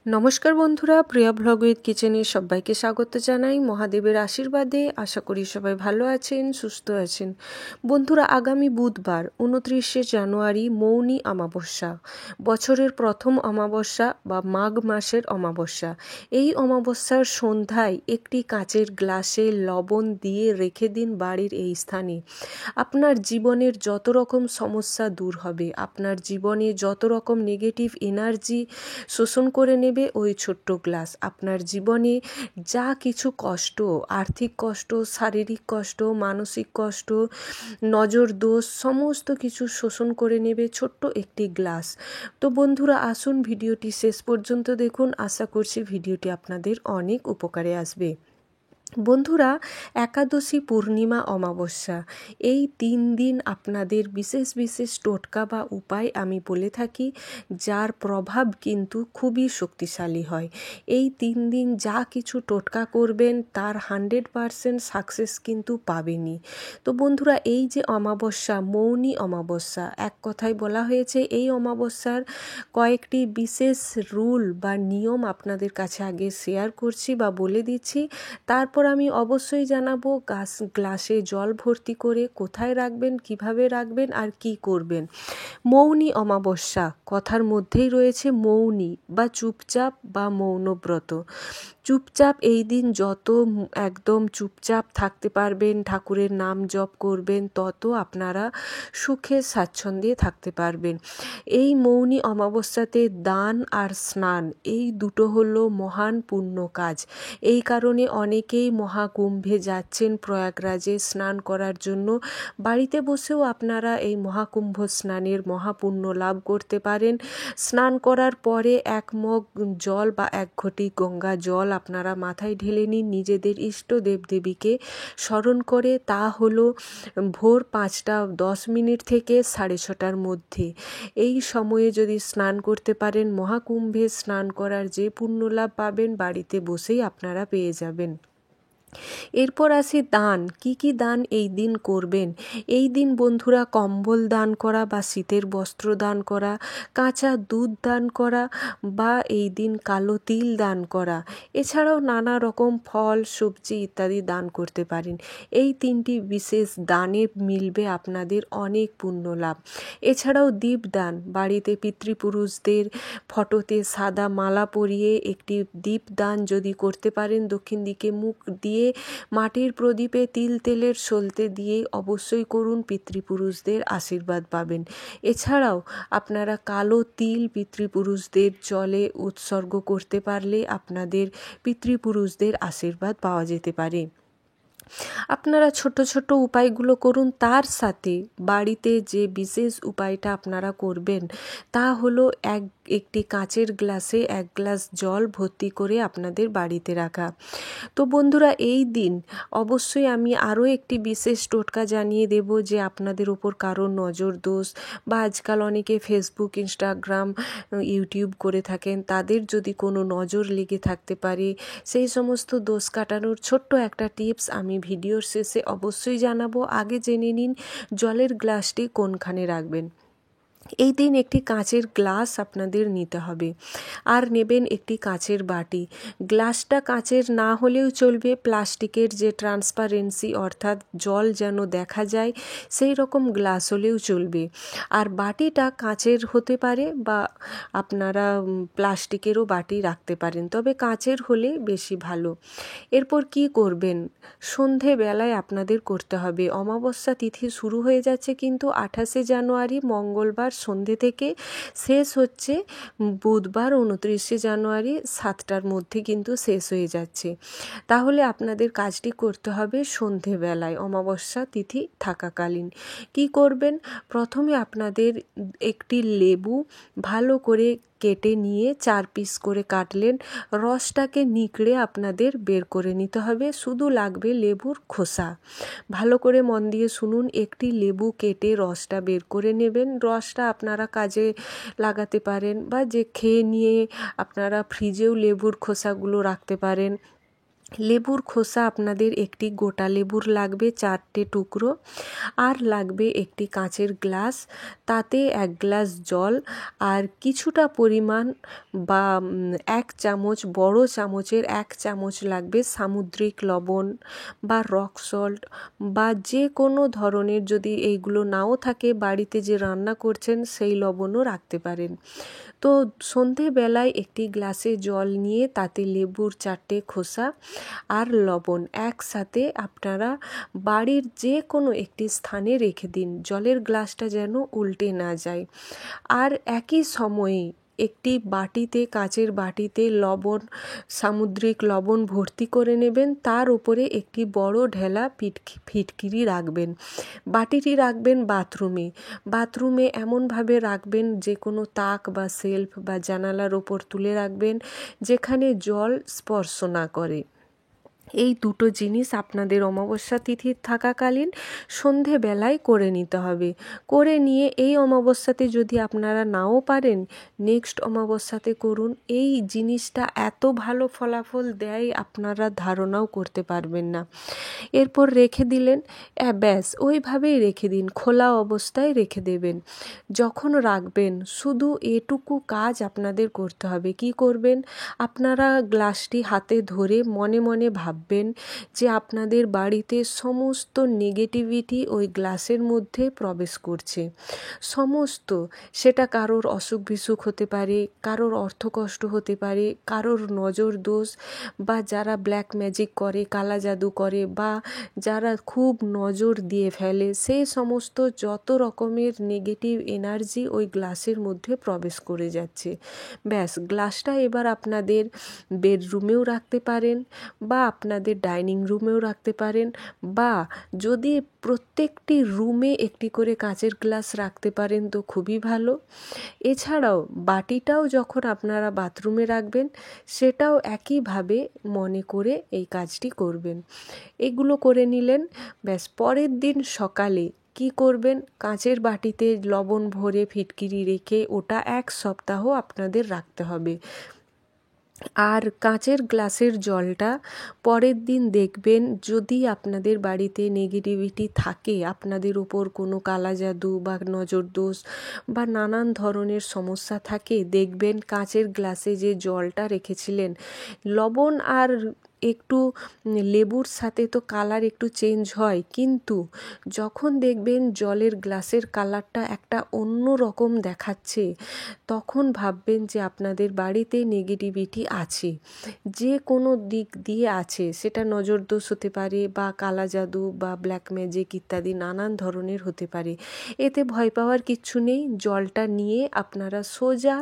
নমস্কার বন্ধুরা, প্রিয়া blog with কিচেনে সবাইকে স্বাগত জানাই। মহাদেবের আশীর্বাদে আশা করি সবাই ভালো আছেন, সুস্থ আছেন। বন্ধুরা, আগামী বুধবার 29শে জানুয়ারি মৌনী অমাবস্যা, বছরের প্রথম অমাবস্যা বা মাঘ মাসের অমাবস্যা। এই অমাবস্যার সন্ধ্যায় একটি কাচের গ্লাসে লবণ দিয়ে রেখে দিন বাড়ির এই স্থানে। আপনার জীবনের যত রকম সমস্যা দূর হবে, আপনার জীবনে যত রকম নেগেটিভ এনার্জি শোষণ করে নেবে ওই ছোট্ট গ্লাস। আপনার জীবনে যা কিছু কষ্ট, আর্থিক কষ্ট, শারীরিক কষ্ট, মানসিক কষ্ট, নজর দোষ, সমস্ত কিছু শোষণ করে নেবে ছোট্ট একটি গ্লাস। তো বন্ধুরা, আসুন ভিডিওটি শেষ পর্যন্ত দেখুন। আশা করছি ভিডিওটি আপনাদের অনেক উপকারে আসবে। বন্ধুরা, একাদশী, পূর্ণিমা, অমাবস্যা, এই 3 দিন আপনাদের বিশেষ বিশেষ টোটকা বা উপায় আমি বলে থাকি, যার প্রভাব কিন্তু খুবই শক্তিশালী হয়। এই 3 দিন যা কিছু টোটকা করবেন তার 100% সাকসেস কিন্তু পাবেনই। তো বন্ধুরা, এই যে অমাবস্যা, মৌনী অমাবস্যা, এক কথায় বলা হয়েছে, এই অমাবস্যার কয়েকটি বিশেষ রুল বা নিয়ম আপনাদের কাছে আগে শেয়ার করছি বা বলে দিচ্ছি। তারপর আমি অবশ্যই জানাবো গ্লাসে জল ভর্তি করে কোথায় রাখবেন, কিভাবে রাখবেন আর কি করবেন। মৌনী অমাবস্যা কথার মধ্যেই রয়েছে মৌনী বা চুপচাপ বা মৌনব্রত। চুপচাপ এই দিন যত একদম চুপচাপ থাকতে পারবেন, ঠাকুরের নাম জপ করবেন, তত আপনারা সুখে স্বাচ্ছন্দ্যে থাকতে পারবেন। এই মৌনী অমাবস্যাতে দান আর স্নান, এই দুটো হলো মহান পুণ্য কাজ। এই কারণে অনেকেই মহাকুম্ভে যাচ্ছেন প্রয়াগরাজে স্নান করার জন্য। বাড়িতে বসেও আপনারা এই মহাকুম্ভ স্নানের মহাপুণ্য লাভ করতে পারেন। স্নান করার পরে 1 মগ জল বা 1 ঘটি গঙ্গা জল আপনারা মাথায় ঢেলে নিন, নিজেদের ইষ্ট দেবদেবীকে স্মরণ করে। তা হলো ভোর 5টা 10 মিনিট থেকে 6:30টার মধ্যে। এই সময়ে যদি স্নান করতে পারেন, মহাকুম্ভে স্নান করার যে পুণ্য লাভ পাবেন বাড়িতে বসেই আপনারা পেয়ে যাবেন। এরপর আসি দান। কি কি দান এই দিন করবেন? এই দিন বন্ধুরা, কম্বল দান করা বা শীতের বস্ত্র দান করা, কাঁচা দুধ দান করা বা এই দিন কালো তিল দান করা, এছাড়াও নানা রকম ফল, সবজি ইত্যাদি দান করতে পারেন। এই 3টি বিশেষ দানে মিলবে আপনাদের অনেক পুণ্য লাভ। এছাড়াও দীপদান, বাড়িতে পিতৃপুরুষদের ফটোতে সাদা মালা পরিয়ে একটি দীপদান যদি করতে পারেন, দক্ষিণ দিকে মুখ দিয়ে মাটির প্রদীপে তিল তেলের সলতে দিয়ে অবশ্যই করুন, পিতৃপুরুষদের আশীর্বাদ পাবেন। এছাড়াও আপনারা কালো তিল পিতৃপুরুষদের জলে উৎসর্গ করতে পারলে আপনাদের পিতৃপুরুষদের আশীর্বাদ পাওয়া যেতে পারে। আপনারা ছোট ছোট উপায়গুলো করুন। তার সাথে বাড়িতে যে বিশেষ উপায়টা আপনারা করবেন তা হলো একটি কাচের গ্লাসে 1 গ্লাস জল ভর্তি করে আপনাদের বাড়িতে রাখা। তো বন্ধুরা, এই দিন অবশ্যই আমি আরও একটি বিশেষ টোটকা জানিয়ে দেব, যে আপনাদের ওপর কারো নজর দোষ বা আজকাল অনেকে ফেসবুক, ইনস্টাগ্রাম, ইউটিউব করে থাকেন, তাদের যদি কোনো নজর লেগে থাকতে পারে, সেই সমস্ত দোষ কাটানোর ছোট্ট একটা টিপস আমি ভিডিওর শেষে অবশ্যই জানাবো। আগে জেনে নিন জলের গ্লাসটি কোনখানে রাখবেন। এই দিন একটি কাচের গ্লাস আপনাদের নিতে হবে, আর নেবেন একটি কাচের বাটি। গ্লাসটা কাচের না হলেও চলবে, প্লাস্টিকের যে ট্রান্সপারেন্সি অর্থাৎ জল যেন দেখা যায় সেই রকম গ্লাস হলেও চলবে। আর বাটিটা কাচের হতে পারে বা আপনারা প্লাস্টিকেরও বাটি রাখতে পারেন, তবে কাচের হলে বেশি ভালো। এরপর কি করবেন? সন্ধেবেলায় আপনাদের করতে হবে। অমাবস্যা তিথি শুরু হয়ে যাচ্ছে কিন্তু 28শে জানুয়ারি মঙ্গলবার সন্ধে থেকে, শেষ হচ্ছে বুধবার 29শে জানুয়ারি 7টার মধ্যে কিন্তু শেষ হয়ে যাচ্ছে। তাহলে আপনাদের কাজটি করতে হবে সন্ধেবেলায়, অমাবস্যা তিথি থাকাকালীন। কি করবেন? প্রথমে আপনাদের একটি লেবু ভালো করে কেটে নিয়ে 4 পিস করে কাটলেন, রসটাকে নিকড়ে আপনাদের বের করে নিতে হবে, শুধু লাগবে লেবুর খোসা। ভালো করে মন দিয়ে শুনুন, একটি লেবু কেটে রসটা বের করে নেবেন। রসটা আপনারা কাজে লাগাতে পারেন বা যে খেয়ে নিয়ে আপনারা ফ্রিজেও লেবুর খোসাগুলো রাখতে পারেন। লেবুর খোসা আপনাদের একটি গোটা লেবুর লাগবে 4টে টুকরো, আর লাগবে একটি কাঁচের গ্লাস, তাতে 1 গ্লাস জল, আর কিছুটা পরিমাণ বা 1 চামচ, বড় চামচের 1 চামচ লাগবে সামুদ্রিক লবণ বা রক সল্ট, বা যে কোনো ধরনের, যদি এইগুলো নাও থাকে বাড়িতে যে রান্না করছেন সেই লবণও রাখতে পারেন। তো সন্ধেবেলায় একটি গ্লাসে জল নিয়ে তাতে লেবুর 4টে খোসা আর লবণ একসাথে আপনারা বাড়ির যে কোনো একটি স্থানে রেখে দিন, জলের গ্লাসটা যেন উল্টে না যায়। আর একই সময়ে একটি বাটিতে, কাচের বাটিতে লবণ, সামুদ্রিক লবণ ভর্তি করে নেবেন, তার উপরে একটি বড় ঢেলা ফিটকিরি রাখবেন। বাটিটি রাখবেন বাথরুমে এমনভাবে রাখবেন, যে কোনো তাক বা সেলফ বা জানালার ওপর তুলে রাখবেন, যেখানে জল স্পর্শ না করে। এই দুটো জিনিস আপনাদের অমাবস্যা তিথি থাকাকালীন সন্ধেবেলায় করে নিতে হবে। করে নিয়ে এই অমাবস্যাতে যদি আপনারা নাও পারেন, নেক্সট অমাবস্যাতে করুন। এই জিনিসটা এত ভালো ফলাফল দেয় আপনারা ধারণাও করতে পারবেন না। এরপর রেখে দিলেন, ব্যাস ওইভাবেই রেখে দিন, খোলা অবস্থায় রেখে দেবেন। যখন রাখবেন শুধু এটুকু কাজ আপনাদের করতে হবে। কি করবেন? আপনারা গ্লাসটি হাতে ধরে মনে মনে ভাববেন যে আপনাদের বাড়িতে সমস্ত নেগেটিভিটি ওই গ্লাসের মধ্যে প্রবেশ করছে। সমস্ত, সেটা কারোর অসুখ বিসুখ হতে পারে, কারোর অর্থকষ্ট হতে পারে, কারোর নজর দোষ, বা যারা ব্ল্যাক ম্যাজিক করে, কালা জাদু করে, বা যারা খুব নজর দিয়ে ফেলে, সেই সমস্ত যত রকমের নেগেটিভ এনার্জি ওই গ্লাসের মধ্যে প্রবেশ করে যাচ্ছে। ব্যাস, গ্লাসটা এবার আপনাদের বেডরুমেও রাখতে পারেন, বা আপনাদের ডাইনিং রুমেও রাখতে পারেন, বা যদি প্রত্যেকটি রুমে একটি করে কাচের গ্লাস রাখতে পারেন তো খুবই ভালো। এছাড়াও বাটিটাও যখন আপনারা বাথরুমে রাখবেন, সেটাও একইভাবে মনে করে এই কাজটি করবেন। এগুলো করে নিলেন, ব্যাস পরের দিন সকালে কি করবেন? কাঁচের বাটিতে লবণ ভরে ফিটকিরি রেখে ওটা 1 সপ্তাহ আপনাদের রাখতে হবে। আর কাঁচের গ্লাসের জলটা পরের দিন দেখবেন, যদি আপনাদের বাড়িতে নেগেটিভিটি থাকে, আপনাদের উপর কোনো কালা জাদু বা নজর দোষ বা নানান ধরনের সমস্যা থাকে, দেখবেন কাঁচের গ্লাসে যে জলটা রেখেছিলেন, লবণ আর একটু লেবুর সাথে তো কালার একটু চেঞ্জ হয়, কিন্তু যখন দেখবেন জলের গ্লাসের কালারটা একটা অন্য রকম দেখাচ্ছে, তখন ভাববেন যে আপনাদের বাড়িতে নেগেটিভিটি আছে, যে কোনো দিক দিয়ে আছে। সেটা নজর দোষ হতে পারে, বা কালা জাদু, বা ব্ল্যাক ম্যাজিক ইত্যাদি নানান ধরনের হতে পারে। এতে ভয় পাওয়ার কিচ্ছু নেই। জলটা নিয়ে আপনারা সোজা,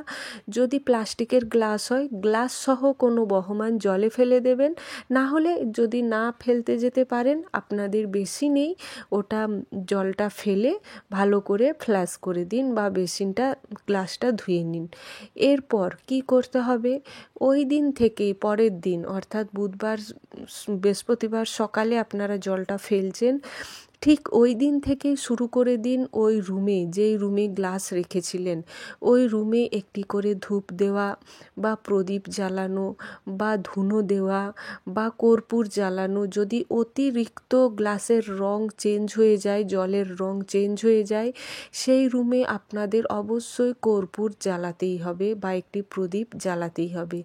যদি প্লাস্টিকের গ্লাস হয়, গ্লাস সহ কোনো বহমান জলে ফেলে দেবেন। না হলে যদি না ফেলতে যেতে পারেন, আপনাদের বেশি নেই, ওটা জলটা ফেলে ভালো করে ফ্ল্যাশ করে দিন, বা বেসিনটা, গ্লাসটা ধুয়ে নিন। এরপর কি করতে হবে? ওই দিন থেকেই পরের দিন, অর্থাৎ বুধবার, বৃহস্পতিবার সকালে আপনারা জলটা ফেলছেন, ঠিক ওই দিন থেকেই শুরু করে দিন ওই রুমে, যেই রুমে গ্লাস রেখেছিলেন, ওই রুমে একটি করে ধূপ দেওয়া, বা প্রদীপ জ্বালানো, বা ধুনো দেওয়া, বা কর্পূর জ্বালানো। যদি অতিরিক্ত গ্লাসের রং চেঞ্জ হয়ে যায়, জলের রং চেঞ্জ হয়ে যায়, সেই রুমে আপনাদের অবশ্যই কর্পূর জ্বালাতেই হবে, বা একটি প্রদীপ জ্বালাতেই হবে।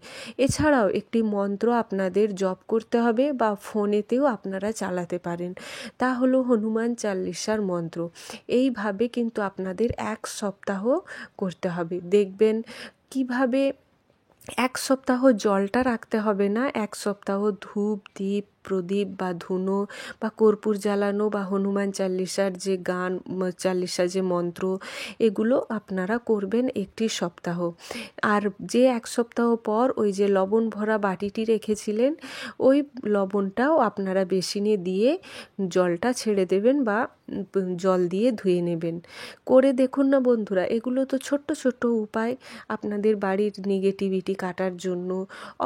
এছাড়াও একটি মন্ত্র আপনাদের জপ করতে হবে, বা ফোনেতেও আপনারা চালাতে পারেন। তা হলো হনুমান চালিসার মন্ত্র। এইভাবে কিন্তু আপনাদের 1 সপ্তাহ করতে হবে। দেখবেন কিভাবে 1 সপ্তাহ জলটা রাখতে হবে না, 1 সপ্তাহ ধূপ, দীপ, প্রদীপ বা ধুনো বা কর্পূর জ্বালানো, বা হনুমান চালিসার যে গান, চালিসা যে মন্ত্র, এগুলো আপনারা করবেন একটি সপ্তাহ। আর যে 1 সপ্তাহ পর ওই যে লবণ ভরা বাটিটি রেখেছিলেন, ওই লবণটাও আপনারা বেসিনে দিয়ে জলটা ছেড়ে দেবেন, বা জল দিয়ে ধুয়ে নেবেন। করে দেখুন না বন্ধুরা, এগুলো তো ছোট্ট ছোট্ট উপায় আপনাদের বাড়ির নেগেটিভিটি কাটার জন্য।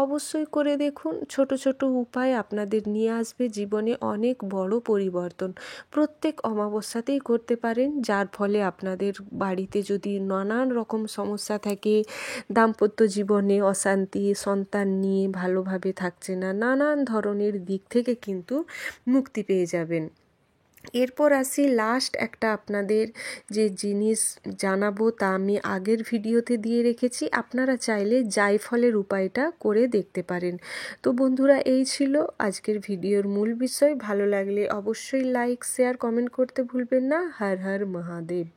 অবশ্যই করে দেখুন, ছোট ছোট উপায় আপনাদের নিয়ে আসবে জীবনে অনেক বড় পরিবর্তন। প্রত্যেক অমাবস্যাতেই করতে পারেন, যার ফলে আপনাদের বাড়িতে যদি নানান রকম সমস্যা থাকে, দাম্পত্য জীবনে অশান্তি, সন্তান নিয়ে ভালোভাবে থাকছে না, নানান ধরনের দিক থেকে কিন্তু মুক্তি পেয়ে যাবেন। এরপর আসি লাস্ট একটা আপনাদের যে জিনিস জানাবো, তা আমি আগের ভিডিওতে দিয়ে রেখেছি, আপনারা চাইলে জায়ফলের উপায়টা করে দেখতে পারেন। তো বন্ধুরা, এই ছিল আজকের ভিডিওর মূল বিষয়। ভালো লাগলে অবশ্যই লাইক, শেয়ার, কমেন্ট করতে ভুলবেন না। হর হর মহাদেব।